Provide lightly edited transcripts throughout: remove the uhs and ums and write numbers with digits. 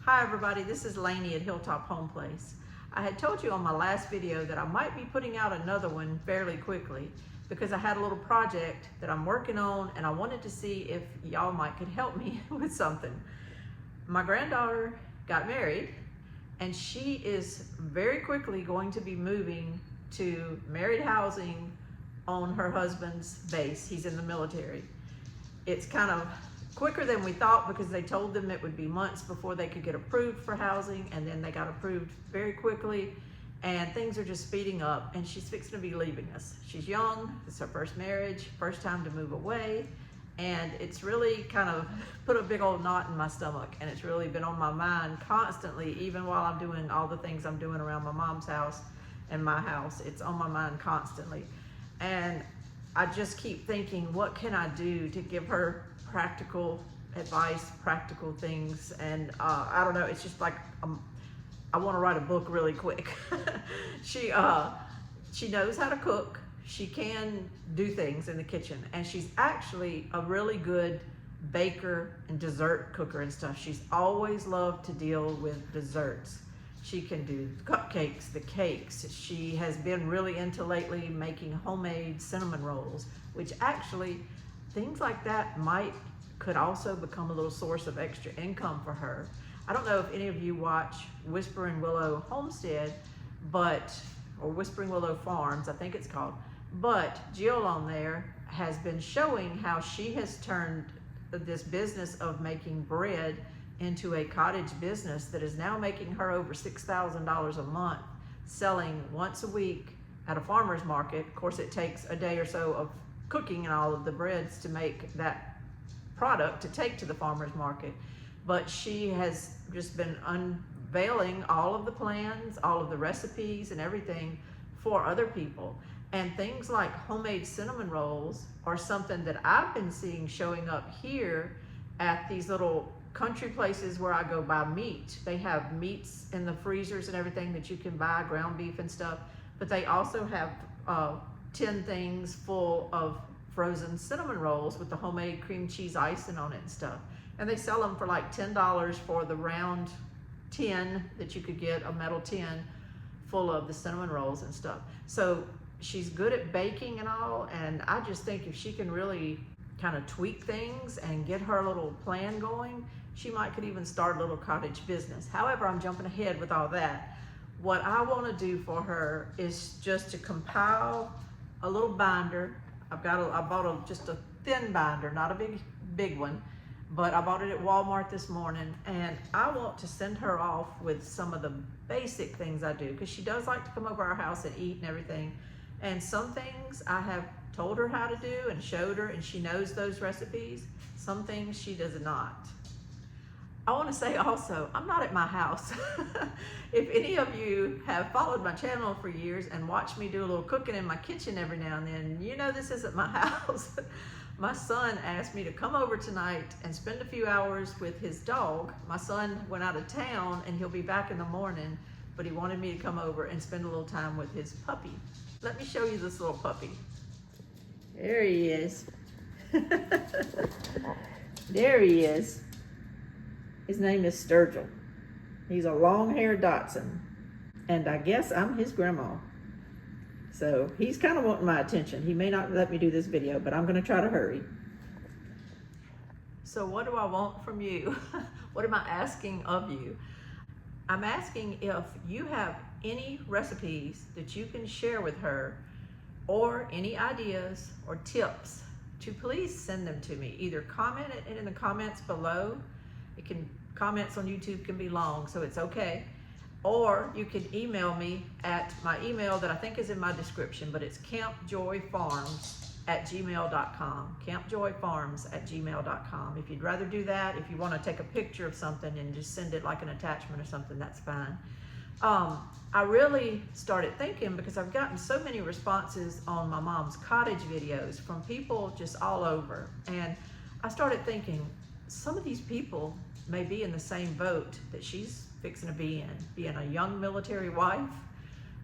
Hi everybody, this is Lainey at Hilltop Home Place. I had told you on my last video that I might be putting out another one fairly quickly because I had a little project that I'm working on and I wanted to see if y'all could help me with something. My granddaughter got married and she is very quickly going to be moving to married housing on her husband's base. He's in the military. It's kind of quicker than we thought because they told them it would be months before they could get approved for housing, and then they got approved very quickly, and things are just speeding up, and she's fixing to be leaving us. She's young, it's her first marriage, first time to move away, and it's really kind of put a big old knot in my stomach, and it's really been on my mind constantly, even while I'm doing all the things I'm doing around my mom's house and my house. It's on my mind constantly, and I just keep thinking, what can I do to give her practical advice, practical things, and I don't know, it's just like I want to write a book really quick. She knows how to cook, she can do things in the kitchen, and she's actually a really good baker and dessert cooker and stuff. She's always loved to deal with desserts. She can do cupcakes, the cakes. She has been really into lately making homemade cinnamon rolls, which actually, things like that could also become a little source of extra income for her. I don't know if any of you watch Whispering Willow Homestead, or Whispering Willow Farms, I think it's called, but Jill on there has been showing how she has turned this business of making bread into a cottage business that is now making her over $6,000 a month, selling once a week at a farmer's market. Of course, it takes a day or so of cooking and all of the breads to make that product to take to the farmer's market. But she has just been unveiling all of the plans, all of the recipes and everything for other people. And things like homemade cinnamon rolls are something that I've been seeing showing up here at these little country places where I go buy meat. They have meats in the freezers and everything that you can buy, ground beef and stuff, but they also have 10 things full of frozen cinnamon rolls with the homemade cream cheese icing on it and stuff. And they sell them for like $10 for the round tin that you could get, a metal tin full of the cinnamon rolls and stuff. So she's good at baking and all, and I just think if she can really kind of tweak things and get her little plan going, she could even start a little cottage business. However, I'm jumping ahead with all that. What I want to do for her is just to compile a little binder. I bought just a thin binder, not a big one, but I bought it at Walmart this morning, and I want to send her off with some of the basic things I do, because she does like to come over our house and eat and everything. And some things I have told her how to do and showed her, and she knows those recipes. Some things she does not. I want to say also, I'm not at my house. If any of you have followed my channel for years and watched me do a little cooking in my kitchen every now and then, you know this isn't my house. My son asked me to come over tonight and spend a few hours with his dog. My son went out of town and he'll be back in the morning, but he wanted me to come over and spend a little time with his puppy. Let me show you this little puppy. There he is. There he is. His name is Sturgill. He's a long-haired Dachshund, and I guess I'm his grandma. So he's kind of wanting my attention. He may not let me do this video, but I'm gonna try to hurry. So what do I want from you? What am I asking of you? I'm asking if you have any recipes that you can share with her, or any ideas or tips, to please send them to me. Either comment it in the comments below. Comments on YouTube can be long, so it's okay. Or you can email me at my email that I think is in my description, but it's campjoyfarms@gmail.com. campjoyfarms@gmail.com. If you'd rather do that, if you want to take a picture of something and just send it like an attachment or something, that's fine. I really started thinking, because I've gotten so many responses on my mom's cottage videos from people just all over, and I started thinking, some of these people may be in the same boat that she's fixing to be in, being a young military wife,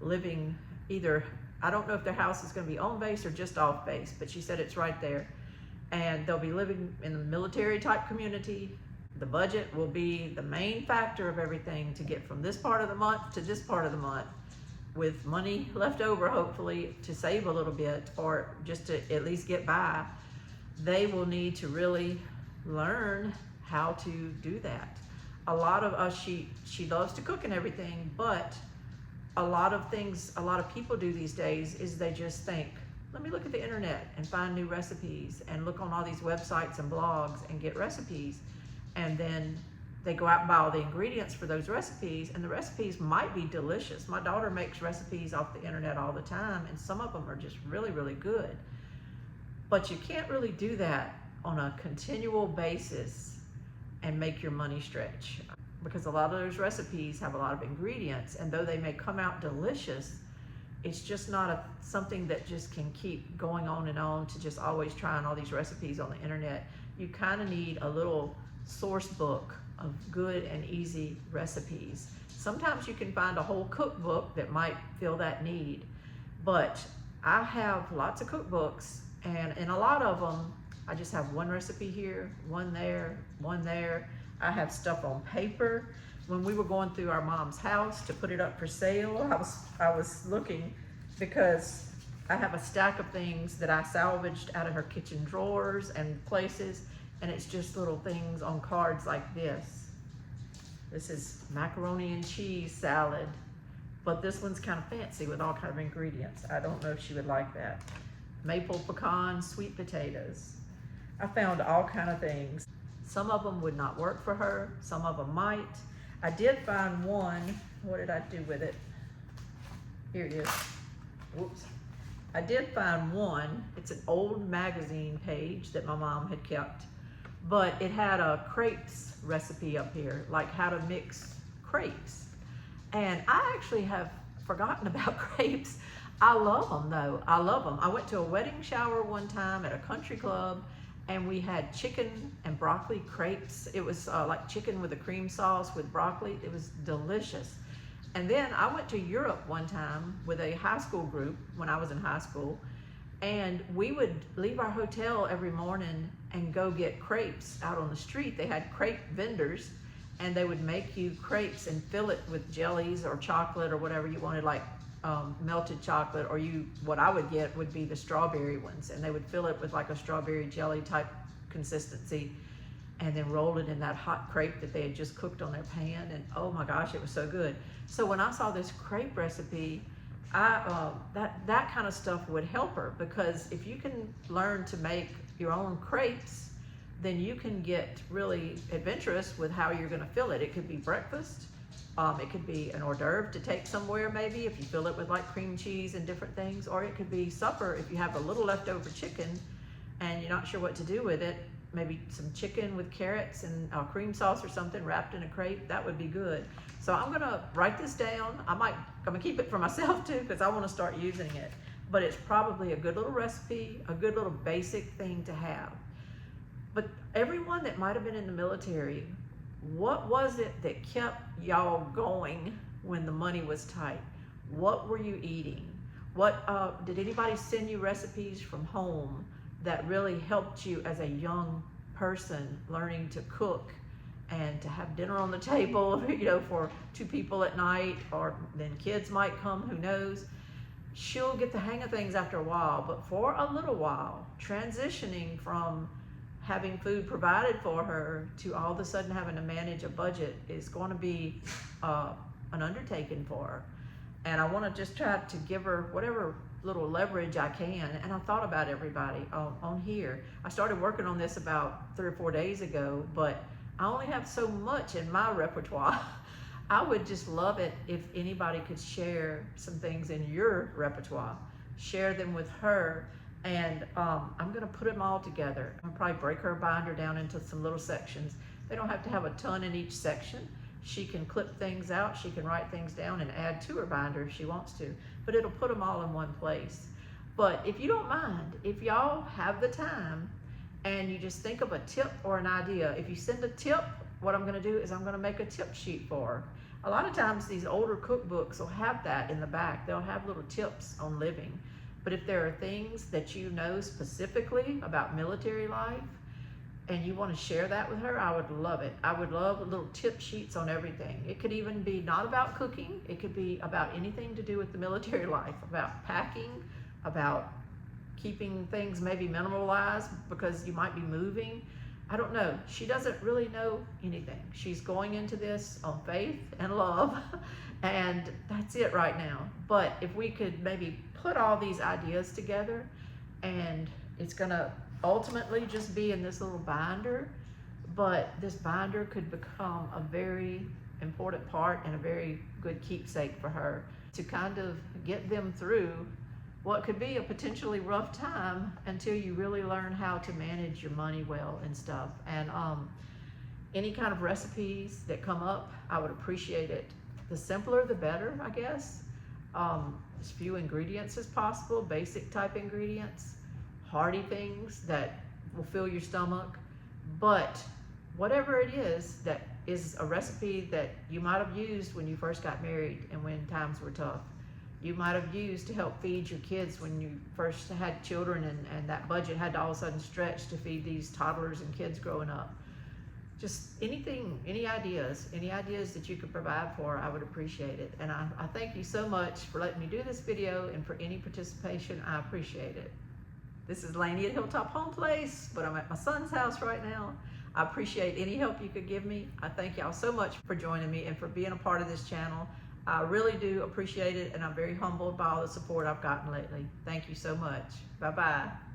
living either, I don't know if their house is going to be on base or just off base, but she said it's right there, and they'll be living in a military type community. The budget will be the main factor of everything to get from this part of the month to this part of the month, with money left over, hopefully, to save a little bit or just to at least get by. They will need to really learn how to do that. A lot of us, she loves to cook and everything, but a lot of things a lot of people do these days is they just think, let me look at the internet and find new recipes and look on all these websites and blogs and get recipes. And then they go out and buy all the ingredients for those recipes, and the recipes might be delicious. My daughter makes recipes off the internet all the time, and some of them are just really, really good. But you can't really do that on a continual basis and make your money stretch, because a lot of those recipes have a lot of ingredients, and though they may come out delicious, it's just not something that just can keep going on and on to just always trying all these recipes on the internet. You kind of need a little source book of good and easy recipes. Sometimes you can find a whole cookbook that might fill that need, but I have lots of cookbooks, and in a lot of them, I just have one recipe here, one there, one there. I have stuff on paper. When we were going through our mom's house to put it up for sale, I was looking because I have a stack of things that I salvaged out of her kitchen drawers and places, and it's just little things on cards like this. This is macaroni and cheese salad, but this one's kind of fancy with all kind of ingredients. I don't know if she would like that. Maple pecan sweet potatoes. I found all kind of things. Some of them would not work for her, some of them might. I did find one. What did I do with it? Here it is. Whoops. I did find one. It's an old magazine page that my mom had kept, but it had a crepes recipe up here, like how to mix crepes. And I actually have forgotten about crepes. I love them though. I love them. I went to a wedding shower one time at a country club, and we had chicken and broccoli crepes. It was like chicken with a cream sauce with broccoli. It was delicious. And then I went to Europe one time with a high school group when I was in high school, and we would leave our hotel every morning and go get crepes out on the street. They had crepe vendors, and they would make you crepes and fill it with jellies or chocolate or whatever you wanted, like melted chocolate, or what I would get would be the strawberry ones, and they would fill it with like a strawberry jelly type consistency and then roll it in that hot crepe that they had just cooked on their pan, and oh my gosh, it was so good. So when I saw this crepe recipe, that kind of stuff would help her, because if you can learn to make your own crepes, then you can get really adventurous with how you're going to fill it. It could be breakfast. It could be an hors d'oeuvre to take somewhere, maybe, if you fill it with like cream cheese and different things, or it could be supper if you have a little leftover chicken and you're not sure what to do with it. Maybe some chicken with carrots and cream sauce or something wrapped in a crepe. That would be good. So I'm gonna write this down. I'm gonna keep it for myself too, because I want to start using it. But it's probably a good little recipe, a good little basic thing to have. But everyone that might have been in the military, what was it that kept y'all going when the money was tight? What were you eating? What did anybody send you recipes from home that really helped you as a young person learning to cook and to have dinner on the table, for 2 people at night, or then kids might come, who knows? She'll get the hang of things after a while, but for a little while, transitioning from having food provided for her to all of a sudden having to manage a budget is going to be an undertaking for her. And I want to just try to give her whatever little leverage I can. And I thought about everybody on here. I started working on this about 3 or 4 days ago, but I only have so much in my repertoire. I would just love it if anybody could share some things in your repertoire. Share them with her. And I'm going to put them all together. I'll probably break her binder down into some little sections. They don't have to have a ton in each section. She can clip things out, she can write things down and add to her binder if she wants to, but it'll put them all in one place. But if you don't mind, if y'all have the time and you just think of a tip or an idea, if you send a tip, what I'm going to do is I'm going to make a tip sheet for her. A lot of times these older cookbooks will have that in the back. They'll have little tips on living. But if there are things that you know specifically about military life, and you want to share that with her, I would love it. I would love little tip sheets on everything. It could even be not about cooking. It could be about anything to do with the military life, about packing, about keeping things maybe minimalized because you might be moving. I don't know. She doesn't really know anything. She's going into this on faith and love, and that's it right now. But if we could maybe put all these ideas together, and it's gonna ultimately just be in this little binder, but this binder could become a very important part and a very good keepsake for her to kind of get them through what could be a potentially rough time until you really learn how to manage your money well and stuff. And any kind of recipes that come up, I would appreciate it. The simpler the better, I guess. As few ingredients as possible, basic type ingredients, hearty things that will fill your stomach. But whatever it is that is a recipe that you might have used when you first got married and when times were tough, you might have used to help feed your kids when you first had children, and that budget had to all of a sudden stretch to feed these toddlers and kids growing up. Just anything, any ideas that you could provide for, I would appreciate it. And I thank you so much for letting me do this video, and for any participation, I appreciate it. This is Lainey at Hilltop Home Place, but I'm at my son's house right now. I appreciate any help you could give me. I thank y'all so much for joining me and for being a part of this channel. I really do appreciate it, and I'm very humbled by all the support I've gotten lately. Thank you so much. Bye-bye.